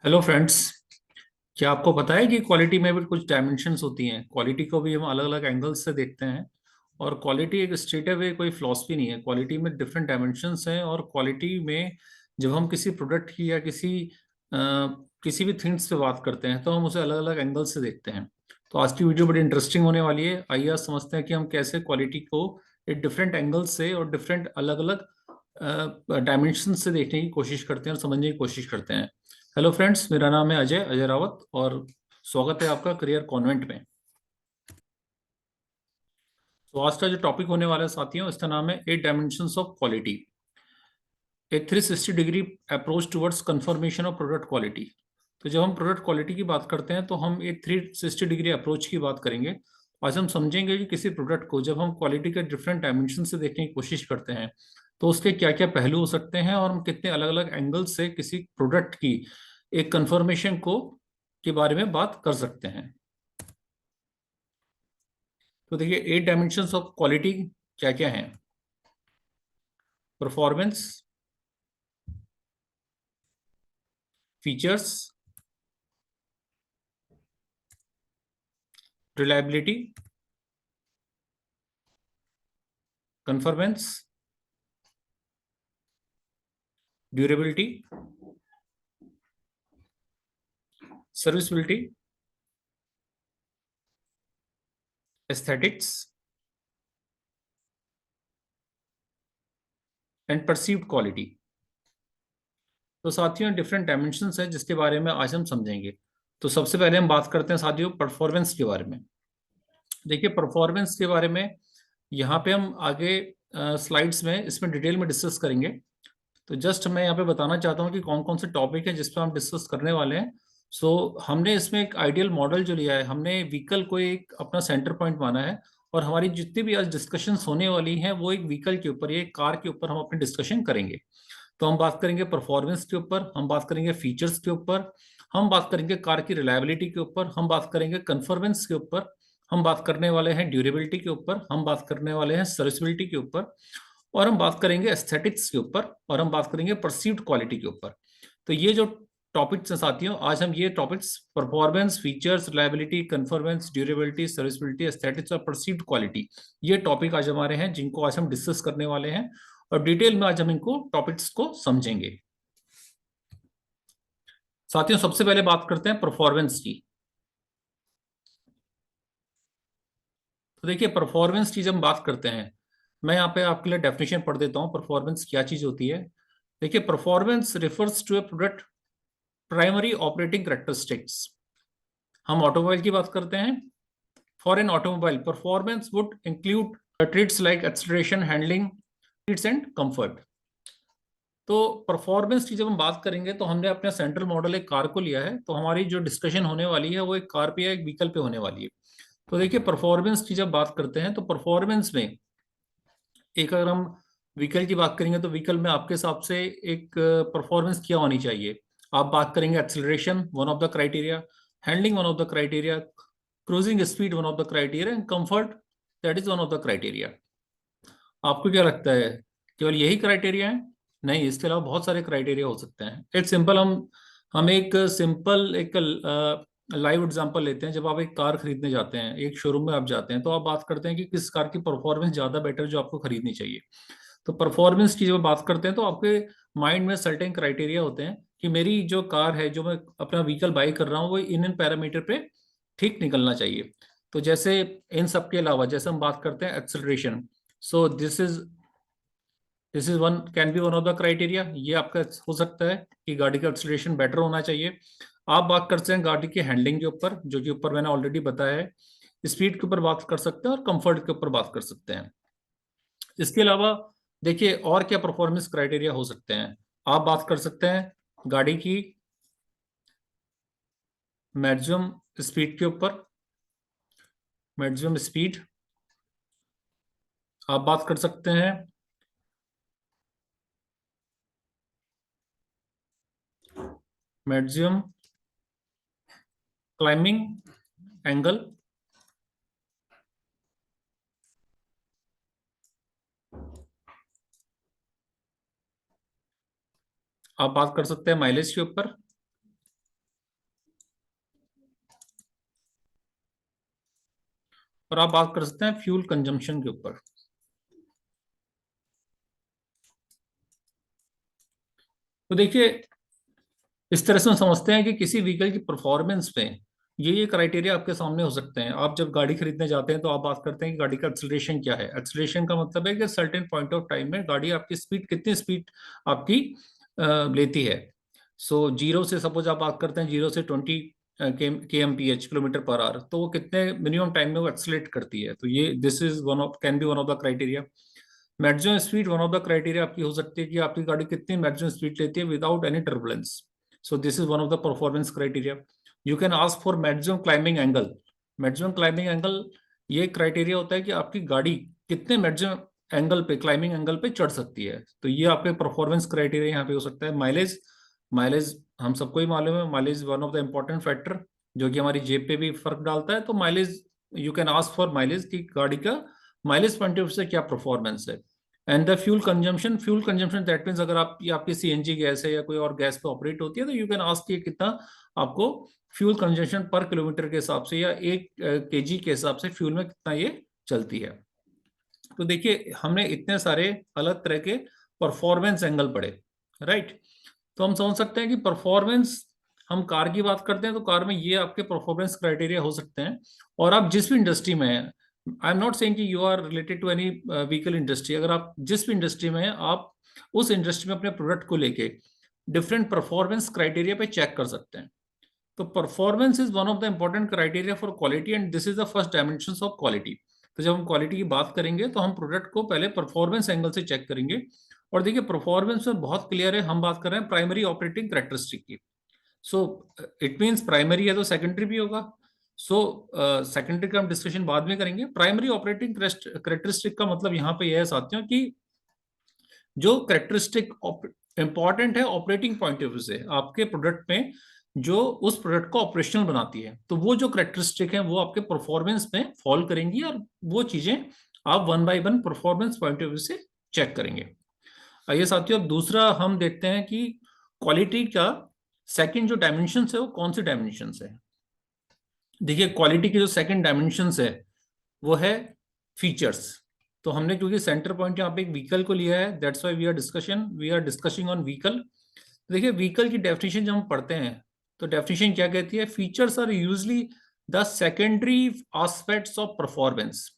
Hello friends. क्या आपको पता है कि क्वालिटी में भी कुछ डायमेंशंस होती हैं। क्वालिटी को भी हम अलग अलग एंगल्स से देखते हैं। और क्वालिटी एक स्ट्रेट अवे कोई फिलॉसफी नहीं है। क्वालिटी में डिफरेंट डायमेंशंस हैं। और क्वालिटी में जब हम किसी प्रोडक्ट की या किसी भी थिंग्स पे बात करते हैं तो हम उसे अलग अलग एंगल से देखते हैं। तो आज की वीडियो बड़ी इंटरेस्टिंग होने वाली है। आइए आज समझते हैं कि हम कैसे क्वालिटी को एक डिफरेंट एंगल से और डिफरेंट अलग अलग डायमेंशन से देखने की कोशिश करते हैं और समझने की कोशिश करते हैं। हेलो फ्रेंड्स, मेरा नाम है अजय अजय रावत और स्वागत है आपका करियर कॉन्वेंट में। तो आज का जो टॉपिक होने वाला है साथियों, इसका नाम है 8 dimensions of quality, A 360 degree approach towards confirmation of product quality. तो जब हम प्रोडक्ट क्वालिटी की बात करते हैं तो हम एक 360 डिग्री अप्रोच की बात करेंगे। आज हम समझेंगे कि किसी प्रोडक्ट को जब हम क्वालिटी के डिफरेंट डायमेंशन से देखने की कोशिश करते हैं तो उसके क्या क्या पहलू हो सकते हैं और हम कितने अलग अलग एंगल से किसी प्रोडक्ट की एक कंफर्मेशन को के बारे में बात कर सकते हैं। तो देखिए, 8 डायमेंशंस ऑफ क्वालिटी क्या क्या हैं? Performance, features, reliability, conformance, durability, serviceability, aesthetics and perceived quality. तो साथियों, डिफरेंट डायमेंशंस है जिसके बारे में आज हम समझेंगे। तो सबसे पहले हम बात करते हैं साथियों परफॉर्मेंस के बारे में। देखिए, परफॉर्मेंस के बारे में यहाँ पे हम आगे स्लाइड्स में इसमें डिटेल में डिस्कस करेंगे। तो जस्ट मैं यहाँ पे बताना चाहता हूँ कि कौन कौन से टॉपिक है जिस पर हम डिस्कस करने वाले हैं। हमने इसमें एक आइडियल मॉडल जो लिया है, हमने व्हीकल को एक अपना सेंटर पॉइंट माना है। और हमारी जितनी भी आज डिस्कशंस होने वाली हैं वो एक व्हीकल के ऊपर या एक कार के ऊपर हम अपनी डिस्कशन करेंगे। तो हम बात करेंगे परफॉर्मेंस के ऊपर, हम बात करेंगे फीचर्स के ऊपर, हम बात करेंगे कार की रिलायबिलिटी के ऊपर, हम बात करेंगे कन्फर्मेंस के ऊपर, हम बात करने वाले हैं ड्यूरेबिलिटी के ऊपर, हम बात करने वाले हैं सर्विसबिलिटी के ऊपर, और हम बात करेंगे एस्थेटिक्स के ऊपर, और हम बात करेंगे परसीव्ड क्वालिटी के ऊपर। तो ये जो टॉपिक्स हैं साथियों, आज हम ये topics performance, features, reliability, conformance, durability, serviceability, aesthetics और परसीव्ड क्वालिटी, ये टॉपिक आज हमारे हैं जिनको आज हम डिस्कस करने वाले हैं। और डिटेल में आज हम इनको टॉपिक्स को समझेंगे। साथियों, सबसे पहले बात करते हैं परफॉर्मेंस की। तो देखिए, परफॉर्मेंस की जब हम बात करते हैं, मैं यहाँ पे आपके लिए डेफिनेशन पढ़ देता हूँ परफॉर्मेंस क्या चीज होती है। देखिए, performance refers to a product primary operating characteristics. हम ऑटोमोबाइल की बात करते हैं। For an automobile, performance would include traits like acceleration, handling, traits and comfort. तो परफॉर्मेंस की जब हम बात करेंगे तो हमने अपना सेंट्रल मॉडल एक कार को लिया है, तो हमारी जो डिस्कशन होने वाली है वो एक कार पे या एक व्हीकल पे होने वाली है। तो देखिए, परफॉर्मेंस की जब बात करते हैं तो परफॉर्मेंस में एक, अगर हम व्हीकल की बात करेंगे तो व्हीकल में आपके हिसाब से एक परफॉर्मेंस क्या होनी चाहिए? आप बात करेंगे acceleration, one of the criteria, handling one of the criteria, cruising speed one of the criteria and comfort, that is one of the criteria. आपको क्या लगता है, केवल यही क्राइटेरिया है? नहीं, इसके अलावा बहुत सारे क्राइटेरिया हो सकते हैं। एक सिंपल हम एक सिंपल एक लाइव एग्जांपल लेते हैं। जब आप एक कार खरीदने जाते हैं, एक शोरूम में आप जाते हैं, तो आप बात करते हैं कि किस कार की परफॉर्मेंस ज्यादा बेटर जो आपको खरीदनी चाहिए। तो परफॉर्मेंस की जब बात करते हैं तो आपके माइंड में सर्टेन क्राइटेरिया होते हैं कि मेरी जो कार है, जो मैं अपना व्हीकल बाई कर रहा हूँ, वो इन पैरामीटर पे ठीक निकलना चाहिए। तो जैसे इन सब के अलावा जैसे हम बात करते हैं acceleration, so this is one, can be one of the criteria. ये आपका हो सकता है कि गाड़ी का एक्सेलरेशन बेटर होना चाहिए। आप बात करते हैं गाड़ी की हैंडलिंग के ऊपर, जो कि ऊपर मैंने ऑलरेडी बताया है। स्पीड के ऊपर बात कर सकते हैं और कंफर्ट के ऊपर बात कर सकते हैं। इसके अलावा देखिए, और क्या परफॉर्मेंस क्राइटेरिया हो सकते हैं? आप बात कर सकते हैं गाड़ी की मैक्सिमम स्पीड के ऊपर, मैक्सिमम स्पीड। आप बात कर सकते हैं मैक्सिमम क्लाइंबिंग एंगल। आप बात कर सकते हैं माइलेज के ऊपर। और आप बात कर सकते हैं फ्यूल कंजम्पशन के ऊपर। तो देखिए, इस तरह से हम समझते हैं कि किसी व्हीकल की परफॉर्मेंस पे ये क्राइटेरिया आपके सामने हो सकते हैं। आप जब गाड़ी खरीदने जाते हैं तो आप बात करते हैं कि गाड़ी का एक्सेलरेशन क्या है। एक्सेलरेशन का मतलब है कि सर्टेन पॉइंट ऑफ टाइम में गाड़ी आपकी स्पीड, कितनी स्पीड आपकी लेती है। सो जीरो से, सपोज आप बात करते हैं जीरो से 20 kmph, किलोमीटर पर आवर, तो वो कितने मिनिमम टाइम में वो एक्सेलरेट करती है। तो ये this is one of, can be one of the criteria. Maximum speed one of the criteria आपकी हो सकती है कि आपकी गाड़ी कितनी मैक्सिमम स्पीड लेती है without any turbulence. So this is one of the performance criteria. You can ask for maximum climbing angle. Maximum climbing angle ये क्राइटेरिया होता है कि आपकी गाड़ी कितने मैक्सिमम एंगल पे, क्लाइंबिंग एंगल पे चढ़ सकती है। तो ये आपके परफॉर्मेंस क्राइटेरिया यहाँ पे हो सकता है। माइलेज, माइलेज हम सबको ही मालूम है, mileage one of the important factor जो कि हमारी जेब पे भी फर्क डालता है। तो mileage, you can ask for mileage की गाड़ी का माइलेज पॉइंट ऑफ से क्या परफॉर्मेंस है। And the fuel consumption, fuel consumption that means अगर आप, ये आपकी सीएनजी गैस है या कोई और गैस पे ऑपरेट होती है, तो यू कैन आस्क कि कितना आपको फ्यूल कंजम्पशन पर किलोमीटर के हिसाब से या 1 kg के हिसाब से फ्यूल में कितना ये चलती है। तो देखिए, हमने इतने सारे अलग तरह के परफॉर्मेंस एंगल पढ़े, राइट। तो हम समझ सकते हैं कि परफॉर्मेंस, हम कार की बात करते हैं तो कार में ये आपके परफॉर्मेंस क्राइटेरिया हो सकते हैं। और आप जिस भी इंडस्ट्री में हैं, आई एम नॉट सेइंग कि you are related to any vehicle industry, अगर आप जिस भी इंडस्ट्री में हैं, आप उस इंडस्ट्री में अपने प्रोडक्ट को लेके डिफरेंट परफॉर्मेंस क्राइटेरिया पे चेक कर सकते हैं। तो performance is one of the important criteria for quality and this is the first dimension of quality. तो जब हम क्वालिटी की बात करेंगे तो हम प्रोडक्ट को पहले परफॉर्मेंस एंगल से चेक करेंगे। और देखिए, परफॉर्मेंस में बहुत क्लियर है, हम बात कर रहे हैं प्राइमरी ऑपरेटिंग कैरेक्टरिस्टिक की। सो इट मीन्स प्राइमरी है तो सेकेंडरी भी होगा। सो सेकेंडरी का हम डिस्कशन बाद में करेंगे। प्राइमरी ऑपरेटिंग कैरेक्टरिस्टिक का मतलब यहाँ पे यह है साथियों कि जो कैरेक्टरिस्टिक इंपॉर्टेंट है ऑपरेटिंग पॉइंट ऑफ व्यू से आपके प्रोडक्ट में, जो उस प्रोडक्ट को ऑपरेशनल बनाती है, तो वो जो कैरेक्टरिस्टिक है वो आपके परफॉर्मेंस में फॉल करेंगी। और वो चीजें आप one by one performance point of view से चेक करेंगे। आइए साथियों, अब दूसरा हम देखते हैं कि क्वालिटी का सेकंड जो डायमेंशन है वो कौन से डायमेंशन है। देखिए, क्वालिटी की जो सेकंड डायमेंशन है वो है फीचर्स। तो हमने क्योंकि सेंटर पॉइंट यहाँ पे एक व्हीकल को लिया है, that's why we are discussing on vehicle. देखिए, व्हीकल की डेफिनेशन जब हम पढ़ते हैं तो डेफिनेशन क्या कहती है, features are usually the secondary aspects of performance.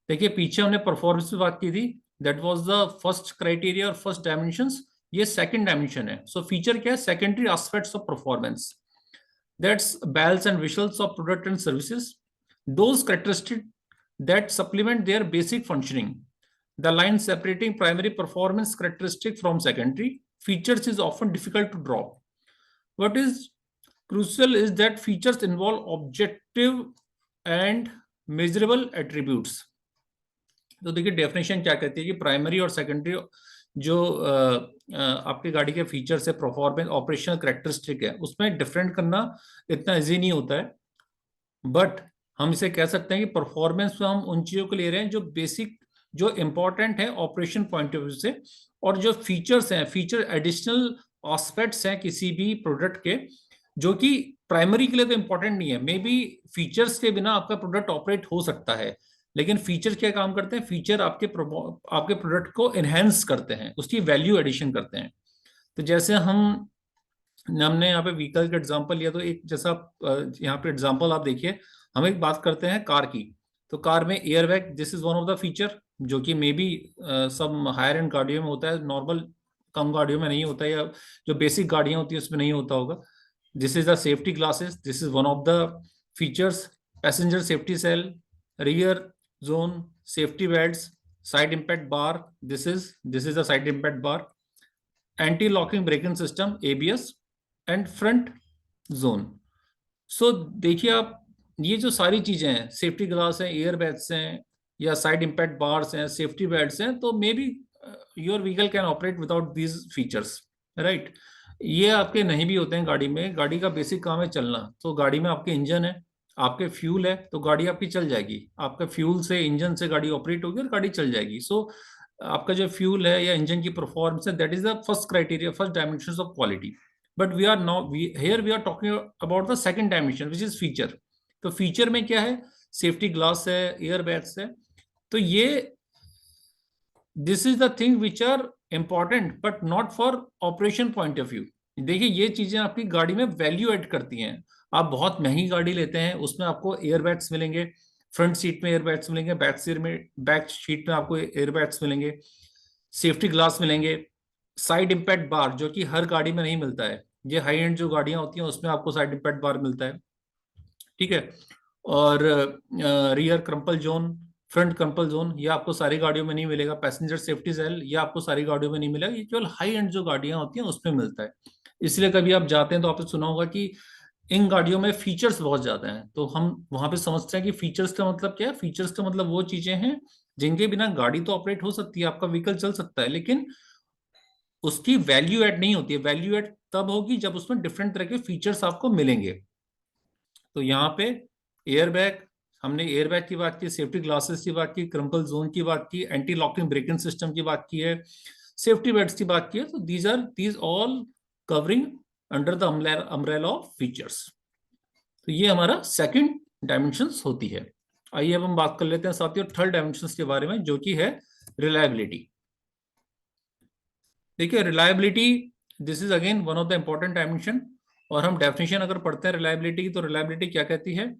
देखिए, पीछे हमने परफॉर्मेंस की बात की थी, that was the first criteria और फर्स्ट डायमेंशंस, ये सेकंड डायमेंशन है। सो फीचर क्या है, secondary aspects of performance, that's bells and whistles of product and services, those characteristics that supplement their basic functioning. The line separating primary performance characteristic from secondary features is often difficult to draw. What is crucial is that features involve objective and measurable attributes. तो देखिए, definition क्या कहती है कि primary और secondary जो आपकी गाड़ी के फीचर्स है, परफॉर्मेंस, ऑपरेशनल कैरेक्टरिस्टिक है, उसमें डिफरेंट करना इतना इजी नहीं होता है। बट हम इसे कह सकते हैं कि परफॉर्मेंस में हम उन चीजों को ले रहे हैं जो बेसिक, जो इंपॉर्टेंट है ऑपरेशन पॉइंट ऑफ व्यू से। और जो फीचर्स हैं, फीचर एडिशनल एस्पेक्ट्स हैं किसी भी प्रोडक्ट के, जो कि प्राइमरी के लिए तो इंपॉर्टेंट नहीं है। मे बी फीचर्स के बिना आपका प्रोडक्ट ऑपरेट हो सकता है, लेकिन फीचर क्या काम करते हैं, फीचर आपके प्रोडक्ट को एनहेंस करते हैं, उसकी वैल्यू एडिशन करते हैं। तो जैसे हमने यहाँ पे व्हीकल का एग्जांपल लिया, तो एक जैसा यहाँ पे एग्जांपल आप देखिए, हम एक बात करते हैं कार की। तो कार में air bag, this is one of the feature, जो कि मे बी सब हायर एंड गाड़ियों में होता है, नॉर्मल कम गाड़ियों में नहीं होता है, या जो बेसिक गाड़ियां होती है उसमें नहीं होता होगा। This is the safety glasses, this is one of the features. Passenger safety cell, rear zone safety belts, side impact bar, this is the side impact bar, anti locking braking system ABS, and front zone. So देखिए आप, ये जो सारी चीजें हैं, safety glass हैं, air bags हैं, या साइड इम्पैक्ट बार्स हैं, सेफ्टी बेल्ट्स हैं, तो maybe your vehicle can operate without these features, right. ये आपके नहीं भी होते हैं गाड़ी में। गाड़ी का बेसिक काम है चलना। तो गाड़ी में आपके इंजन है, आपके फ्यूल है, तो गाड़ी आपकी चल जाएगी। आपका फ्यूल से, इंजन से गाड़ी ऑपरेट होगी और गाड़ी चल जाएगी। सो आपका जो फ्यूल है या इंजन की परफॉर्मेंस है, that is the first criteria, first dimension of quality. But here we are talking about the second dimension, which is feature. तो फीचर में क्या है, सेफ्टी ग्लास है, एयर बैग्स है। तो ये this is the thing which are important but not for operation point of view. देखिए ये चीजें आपकी गाड़ी में वैल्यू ऐड करती हैं। आप बहुत महंगी गाड़ी लेते हैं, उसमें आपको एयर बैग्स मिलेंगे, फ्रंट सीट में एयर बैग्स मिलेंगे, बैक सीट में आपको एयर बैग्स मिलेंगे, सेफ्टी ग्लास मिलेंगे, साइड इम्पैक्ट बार जो कि हर गाड़ी में नहीं मिलता है। ये हाई एंड जो गाड़ियां होती हैं उसमें आपको साइड इम्पैक्ट बार मिलता है, ठीक है। और rear crumple zone, front crumple zone, ये आपको सारी गाड़ियों में नहीं मिलेगा। पैसेंजर सेफ्टी सेल, ये आपको सारी गाड़ियों में नहीं मिलेगा, ये केवल हाई एंड जो गाड़ियां होती हैं उसमें मिलता है। इसलिए कभी आप जाते हैं तो आपने सुना होगा कि इन गाड़ियों में फीचर्स बहुत ज्यादा हैं, तो हम वहां पे समझते हैं कि फीचर्स का मतलब क्या है। फीचर्स का मतलब वो चीजें हैं जिनके बिना गाड़ी तो ऑपरेट हो सकती है, आपका व्हीकल चल सकता है, लेकिन उसकी वैल्यू ऐड नहीं होती है। वैल्यू ऐड तब होगी जब उसमें डिफरेंट तरह के फीचर्स आपको मिलेंगे। तो यहाँ पे एयर बैग, हमने एयर बैग की बात की, सेफ्टी ग्लासेस की बात की, क्रम्पल जोन की बात की, एंटी लॉकिंग ब्रेकिंग सिस्टम की बात की है, सेफ्टी बेल्ट्स की बात की है। तो these all covering under the umbrella of features. तो ये हमारा सेकंड डायमेंशंस होती है। आइए अब हम बात कर लेते हैं साथियों थर्ड डायमेंशंस के बारे में, जो कि है रिलायबिलिटी। देखिए reliability, this is again one of the important dimension. और हम डेफिनेशन अगर पढ़ते हैं रिलायबिलिटी की, तो रिलायबिलिटी क्या कहती है?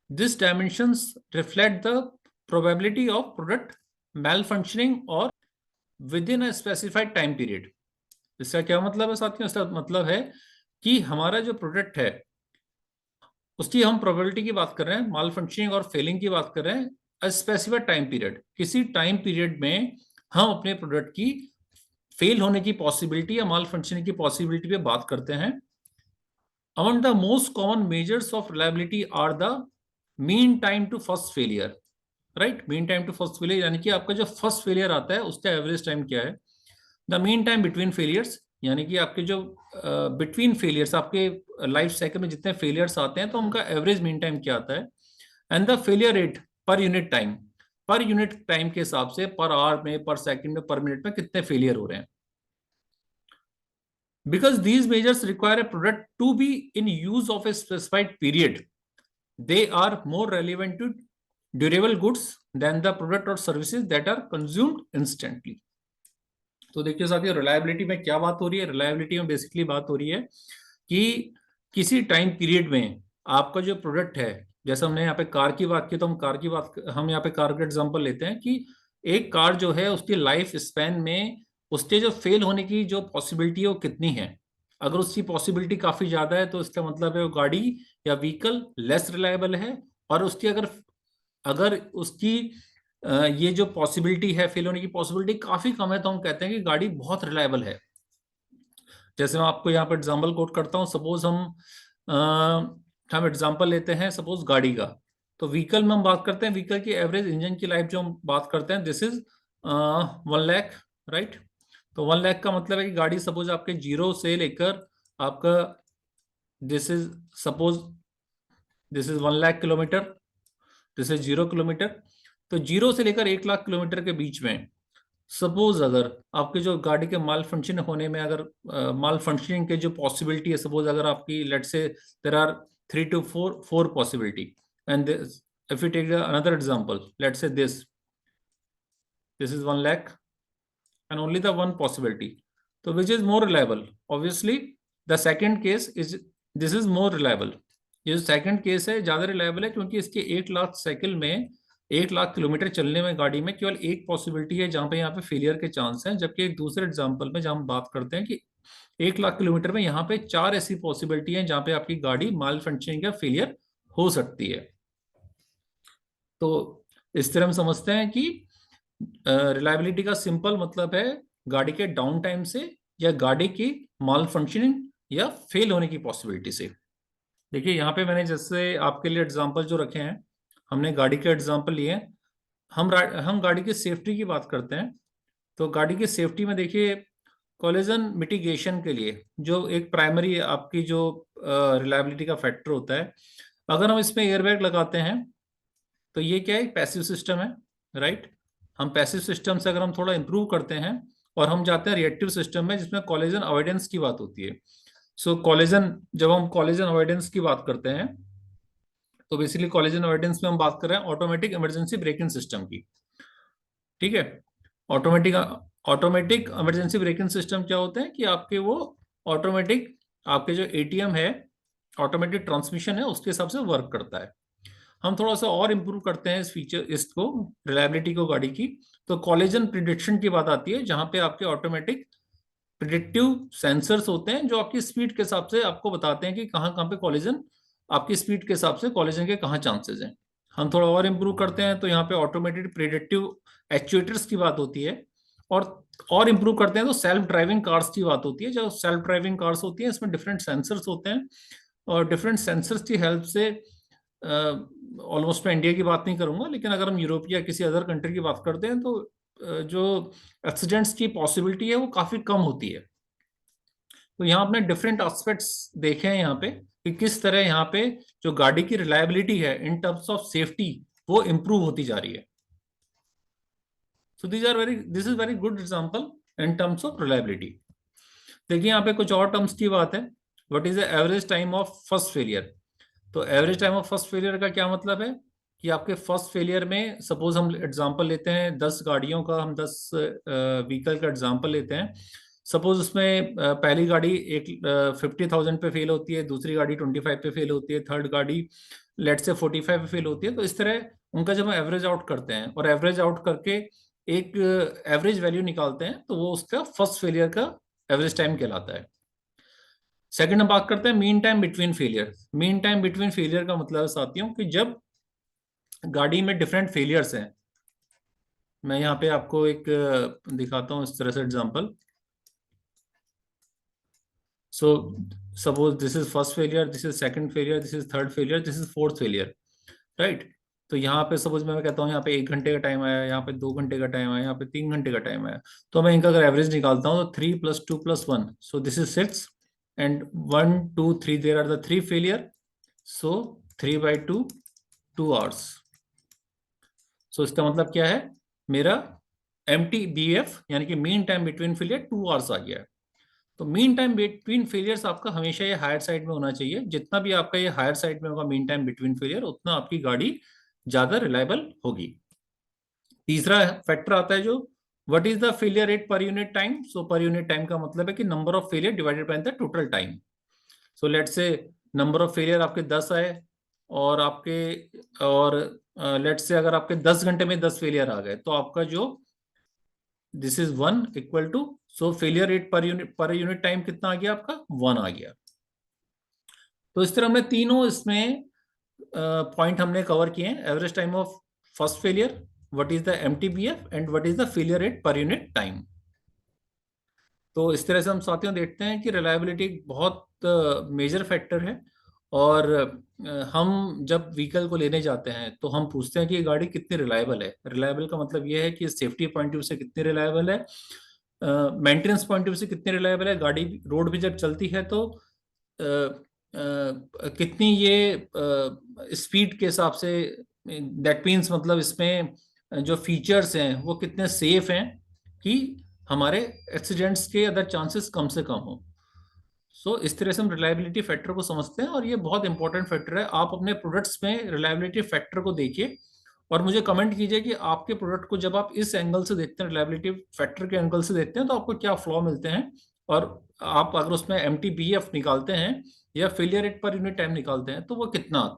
This dimensions reflect the probability of product malfunctioning और with in a specified time period. इसका क्या मतलब है साथियों? इसका मतलब है कि हमारा जो प्रोडक्ट है उसकी हम प्रोबेबिलिटी की बात कर रहे हैं, माल फंक्शनिंग और फेलिंग की बात कर रहे हैं। स्पेसिफाइड टाइम पीरियड, किसी टाइम पीरियड में हम अपने प्रोडक्ट की फेल होने की पॉसिबिलिटी या माल फंक्शनिंग की पॉसिबिलिटी पे बात करते हैं। Among the most common measures of reliability are the mean time to first failure, right. Mean time to first failure यानी कि आपका जो फर्स्ट फेलियर आता है उसका एवरेज टाइम क्या है। The mean time between failures, यानी कि आपके जो बिटवीन फेलियर्स, आपके लाइफ साइकिल में जितने फेलियर्स आते हैं तो उनका एवरेज मीन टाइम क्या आता है। And the failure rate per unit time, पर यूनिट टाइम के हिसाब से पर आवर में, पर सेकंड में, पर मिनट में कितने फेलियर हो रहे हैं। Because these measures require a product to be in use of a specified period, they are more relevant to durable goods than the product or services that are consumed instantly. तो देखिए साथियों reliability में क्या बात हो रही है। Reliability में बेसिकली बात हो रही है कि किसी टाइम पीरियड में आपका जो प्रोडक्ट है, जैसे हमने यहाँ पे कार की बात की, तो हम यहाँ पे कार का एग्जांपल लेते हैं कि एक कार जो है उसकी लाइफ स्पैन में उसके जो फेल होने की जो पॉसिबिलिटी है वो कितनी है। अगर उसकी पॉसिबिलिटी काफी ज्यादा है तो इसका मतलब है वो गाड़ी या व्हीकल लेस रिलायबल है। और उसकी अगर अगर उसकी ये जो पॉसिबिलिटी है, फेल होने की पॉसिबिलिटी काफी कम है, तो हम कहते हैं कि गाड़ी बहुत रिलायबल है। जैसे मैं आपको यहाँ पर एग्जाम्पल कोट करता हूँ। सपोज हम एग्जाम्पल लेते हैं सपोज गाड़ी का। तो व्हीकल में हम बात करते हैं, व्हीकल की एवरेज इंजन की लाइफ जो हम बात करते हैं, दिस इज 1 लाख, राइट। तो 1 लाख का मतलब है कि गाड़ी सपोज आपके जीरो से लेकर आपका this is suppose this is 1 lakh kilometre, this is 0 kilometre. तो जीरो से लेकर 1 लाख किलोमीटर के बीच में सपोज अगर आपके जो गाड़ी के माल फंक्शन होने में, अगर माल फंक्शनिंग के जो पॉसिबिलिटी है, सपोज अगर आपकी let say there are 3 to 4 possibility, and if you take another example, let say this is 1 lakh and only the one possibility, so which is more reliable? Obviously the second case is, this is more reliable। ये जो second case है ज्यादा reliable है, क्योंकि इसके 1 lakh cycle में, 1 lakh kilometre चलने में गाड़ी में केवल एक पॉसिबिलिटी है जहां पे यहाँ पे फेलियर के चांस हैं। जबकि एक दूसरे एग्जांपल में जहां हम बात करते हैं कि 1 लाख किलोमीटर में यहाँ पे 4 ऐसी पॉसिबिलिटी है जहां पे आपकी गाड़ी माल फंक्शनिंग या फेलियर हो सकती है। तो इस तरह हम समझते हैं कि रिलायबिलिटी का सिंपल मतलब है गाड़ी के डाउन टाइम से या गाड़ी की माल फंक्शनिंग या फेल होने की पॉसिबिलिटी से। देखिए यहाँ पे मैंने जैसे आपके लिए एग्जांपल जो रखे हैं, हमने गाड़ी के एग्जांपल लिए हैं। हम गाड़ी की सेफ्टी की बात करते हैं। तो गाड़ी की सेफ्टी में देखिए कोलिजन मिटिगेशन के लिए जो एक प्राइमरी आपकी जो रिलायबिलिटी का फैक्टर होता है, अगर हम इसमें एयरबैग लगाते हैं तो ये क्या है, पैसिव सिस्टम है, राइट। हम पैसिव सिस्टम से अगर हम थोड़ा इंप्रूव करते हैं और हम जाते हैं रिएक्टिव सिस्टम में जिसमें कॉलिजन अवॉइडेंस की बात होती है। सो कॉलिजन, जब हम कॉलिजन अवॉइडेंस की बात करते हैं तो बेसिकली कॉलिजन अवॉइडेंस में हम बात कर रहे हैं ऑटोमेटिक इमरजेंसी ब्रेकिंग सिस्टम की। ठीक है, automatic automatic emergency braking system क्या होते हैं कि आपके वो ऑटोमेटिक, आपके जो एटीएम है, ऑटोमेटिक ट्रांसमिशन है, उसके हिसाब से वर्क करता है। हम थोड़ा सा और इम्प्रूव करते हैं इस फीचर, इसको रिलायबिलिटी को गाड़ी की। तो कॉलिजन प्रिडिक्शन की बात आती है, जहां पे आपके ऑटोमेटिक प्रिडिक्टिव सेंसर्स होते हैं जो आपकी स्पीड के हिसाब से आपको बताते हैं कि कहाँ कहाँ पे कॉलिजन, आपकी स्पीड के हिसाब से कॉलिजन के कहाँ चांसेस हैं। हम थोड़ा और इम्प्रूव करते हैं तो यहाँ पे ऑटोमेटेड प्रिडिक्टिव एक्चुएटर्स की बात होती है। और इम्प्रूव करते हैं तो सेल्फ ड्राइविंग कार्स की बात होती है। जो सेल्फ ड्राइविंग कार्स होती हैं इसमें डिफरेंट सेंसर्स होते हैं, और डिफरेंट सेंसर्स की हेल्प से, ऑलमोस्ट मैं इंडिया की बात नहीं करूंगा, लेकिन अगर हम यूरोप या किसी अदर कंट्री की बात करते हैं तो जो एक्सीडेंट्स की पॉसिबिलिटी है वो काफी कम होती है। तो यहाँ आपने डिफरेंट एस्पेक्ट्स देखे हैं यहाँ पे कि किस तरह यहाँ पे जो गाड़ी की रिलायबिलिटी है इन टर्म्स ऑफ सेफ्टी वो इम्प्रूव होती जा रही है। So this is very good example in terms of reliability. देखिए यहाँ पे कुछ और टर्म्स की बात है। What is the average time of first failure? तो average time of first failure का क्या मतलब है कि आपके फर्स्ट फेलियर में, सपोज हम एग्जांपल लेते हैं 10 गाड़ियों का, हम 10 व्हीकल का एग्जांपल लेते हैं। सपोज उसमें पहली गाड़ी एक 50,000 पे फेल होती है, दूसरी गाड़ी 25 पे फेल होती है, थर्ड गाड़ी लेट से 45 पे फेल होती है। तो इस तरह उनका जब हम एवरेज आउट करते हैं और एवरेज आउट करके एक एवरेज वैल्यू निकालते हैं तो वो उसका फर्स्ट फेलियर का एवरेज टाइम कहलाता है। सेकंड हम बात करते हैं mean time between failure. Mean time between failure का मतलब है साथियों कि जब गाड़ी में डिफरेंट फेलियर्स हैं, मैं यहाँ पे आपको एक दिखाता हूँ इस तरह से example. So suppose this is first failure, this is second failure, this is third failure, this is fourth failure, right? तो यहाँ पे सपोज मैं कहता हूँ यहाँ पे 1 घंटे का टाइम आया, यहाँ पे 2 घंटे का टाइम आया, यहाँ पे 3 घंटे का टाइम आया। तो मैं इनका अगर एवरेज निकालता हूँ तो 3 + 2 + 1, so this is 6, and 1 2 3 there are the 3 failure, so 3/2 2 hours. So इसका मतलब क्या है, मेरा MTBF यानी कि mean time between failure 2 hours आ गया है। तो मीन टाइम बिटवीन फेलियर्स आपका हमेशा ये हायर साइड में होना चाहिए। जितना भी आपका ये हायर साइड में होगा मीन टाइम बिटवीन फेलियर, उतना आपकी गाड़ी ज्यादा रिलायबल होगी। तीसरा फैक्टर आता है जो what is the failure rate per unit time. सो पर यूनिट टाइम का मतलब है कि number of failure divided by the total time. So let's say number of failure आपके 10 आए, और आपके और लेट्स से अगर आपके 10 घंटे में 10 फेलियर आ गए तो आपका जो this is 1 equal to, so failure rate per unit time कितना आ गया आपका, 1 आ गया। तो इस तरह हमने तीनों इसमें पॉइंट हमने कवर किए हैं। Average time of first failure, what is the MTBF, and what is the failure rate per unit time. तो इस तरह से हम साथियों देखते हैं कि रिलायबिलिटी एक बहुत मेजर फैक्टर है। और हम जब व्हीकल को लेने जाते हैं तो हम पूछते हैं कि ये गाड़ी कितनी रिलायबल है। रिलायबल का मतलब ये है कि सेफ्टी पॉइंट ऑफ व्यू से कितनी रिलायबल है, मेंटेनेंस पॉइंट ऑफ व्यू से कितनी रिलायबल है, गाड़ी रोड पे जब चलती है तो कितनी ये स्पीड के हिसाब से, दैट मीन्स मतलब इसमें जो फीचर्स हैं वो कितने सेफ हैं कि हमारे एक्सीडेंट्स के अदर चांसेस कम से कम हो। सो इस तरह से हम रिलायबिलिटी फैक्टर को समझते हैं, और ये बहुत इंपॉर्टेंट फैक्टर है। आप अपने प्रोडक्ट्स में रिलायबिलिटी फैक्टर को देखिए और मुझे कमेंट कीजिए कि आपके प्रोडक्ट को जब आप इस एंगल से देखते हैं, रिलायबिलिटी फैक्टर के एंगल से देखते हैं, तो आपको क्या फ्लॉ मिलते हैं। और आप अगर उसमें MTBF निकालते हैं या failure rate per unit time निकालते हैं तो वो कितना आता है।